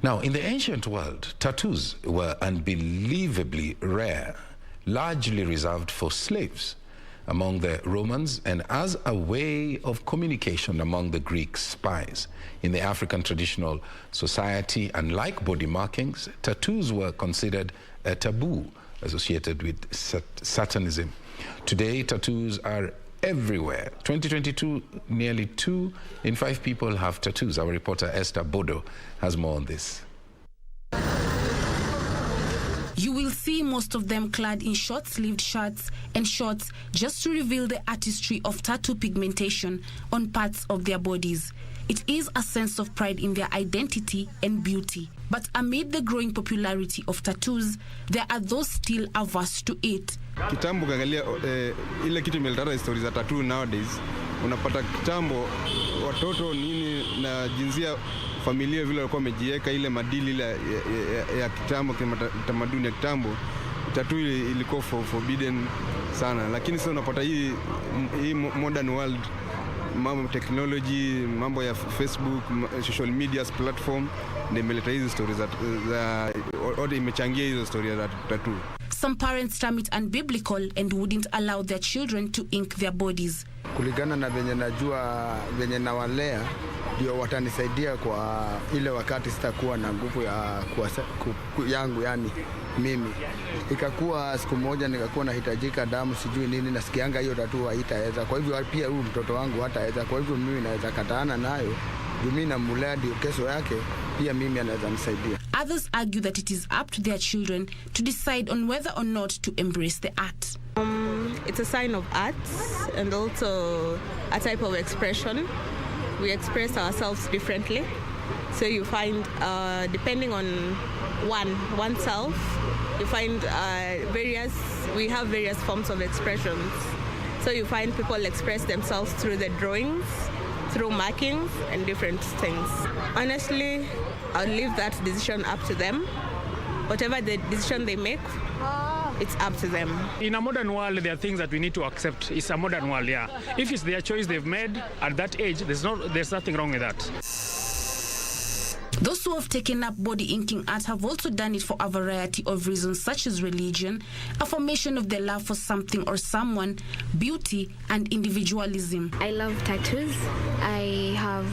Now, in the ancient world, tattoos were unbelievably rare, largely reserved for slaves among the Romans and as a way of communication among the Greek spies. In the African traditional society, unlike body markings, tattoos were considered a taboo associated with satanism. Today, tattoos are everywhere. 2022, nearly 2 in 5 people have tattoos. Our reporter Esther Bodo has more on this. You will see most of them clad in short-sleeved shirts and shorts just to reveal the artistry of tattoo pigmentation on parts of their bodies. It is a sense of pride in their identity and beauty. But amid the growing popularity of tattoos, there are those still averse to it. Kitambo kaangalia ile kitu imeleta stories za tattoo nowadays. Unapata kitambo watoto nini na jinsia familia vile walikuwa wamejiweka ile madili ile ya kitambo kama tamaduni ya kitambo, tattoo ilikuwa forbidden sana. Lakini sasa unapata hii modern world, mambo technology, mambo ya Facebook, social media platform ndio imeleta hizo stories za imechangia hizo stories za tattoo. Some parents term it unbiblical and wouldn't allow their children to ink their bodies. Kulingana na venye najua, venye nawalea, ndio watanisaidia kwa ile wakati sitakuwa na nguvu ya yangu, yani mimi. Ikakuwa siku moja nikakuwa nahitajika damu sijui nini, nasikianga hiyo tattoo haitaweza. Kwa hivyo pia huyu mtoto wangu hataweza. Kwa hivyo mimi naweza kataana nayo. Mimi namulea ndio kesho yake pia mimi anaweza nisaidia. Others argue that it is up to their children to decide on whether or not to embrace the art. It's a sign of art and also a type of expression. We express ourselves differently. So you find, depending on oneself, you find we have various forms of expressions. So you find people express themselves through the drawings, through markings and different things. Honestly, I'll leave that decision up to them. Whatever the decision they make, it's up to them. In a modern world, there are things that we need to accept. It's a modern world, yeah. If it's their choice they've made at that age, there's nothing wrong with that. Those who have taken up body inking art have also done it for a variety of reasons, such as religion, affirmation of their love for something or someone, beauty, and individualism. I love tattoos. I have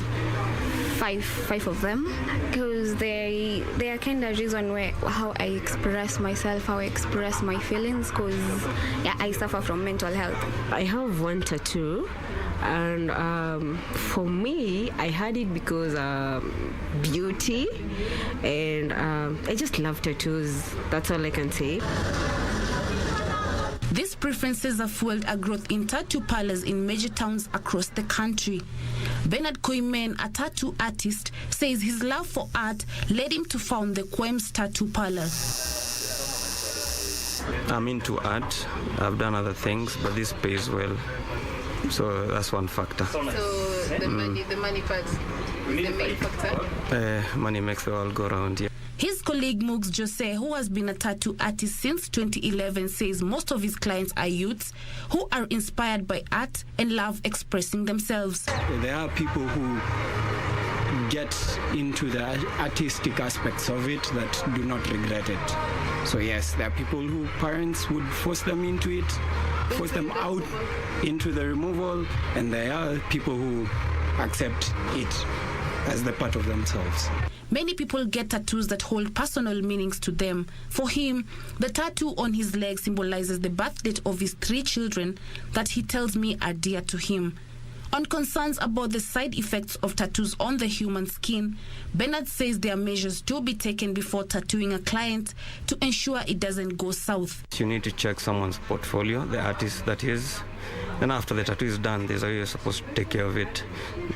five of them because they are kind of reason how I express myself, how I express my feelings, because I suffer from mental health. I have one tattoo. And for me, I had it because beauty, and I just love tattoos. That's all I can say. These preferences have fueled a growth in tattoo parlors in major towns across the country. Bernard Koimen, a tattoo artist, says his love for art led him to found the Quems Tattoo Parlor. I'm into art. I've done other things, but this pays well. So that's one factor. So the money part is the main factor? Money makes the world go round, yeah. His colleague Mugs Jose, who has been a tattoo artist since 2011, says most of his clients are youths who are inspired by art and love expressing themselves. There are people who get into the artistic aspects of it that do not regret it. So yes, there are people who parents would force them into it, force them out into the removal, and there are people who accept it as the part of themselves. Many people get tattoos that hold personal meanings to them. For him, the tattoo on his leg symbolizes the birth date of his 3 children that he tells me are dear to him. On concerns about the side effects of tattoos on the human skin, Bernard says there are measures to be taken before tattooing a client to ensure it doesn't go south. You need to check someone's portfolio, the artist that is. Then after the tattoo is done, there's how you're supposed to take care of it.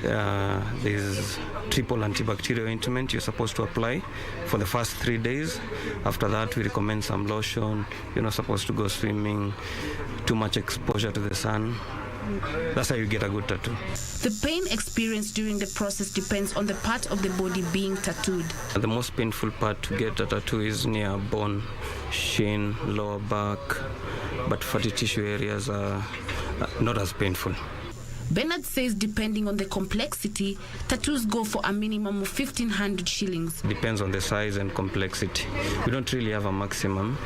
There's triple antibacterial ointment you're supposed to apply for the first 3 days. After that, we recommend some lotion. You're not supposed to go swimming, too much exposure to the sun. That's how you get a good tattoo. The pain experienced during the process depends on the part of the body being tattooed. The most painful part to get a tattoo is near bone, shin, lower back, but fatty tissue areas are not as painful. Bernard says depending on the complexity, tattoos go for a minimum of 1,500 shillings. Depends on the size and complexity. We don't really have a maximum.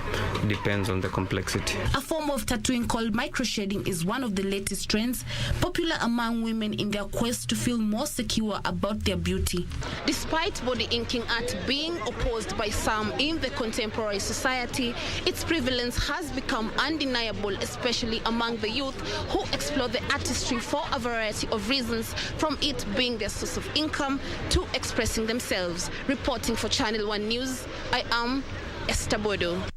Depends on the complexity. A form of tattooing called microshading is one of the latest trends, popular among women in their quest to feel more secure about their beauty. Despite body inking art being opposed by some in the contemporary society, its prevalence has become undeniable, especially among the youth who explore the artistry for a variety of reasons, from it being their source of income to expressing themselves. Reporting for Channel 1 News, I am Esther Bodo.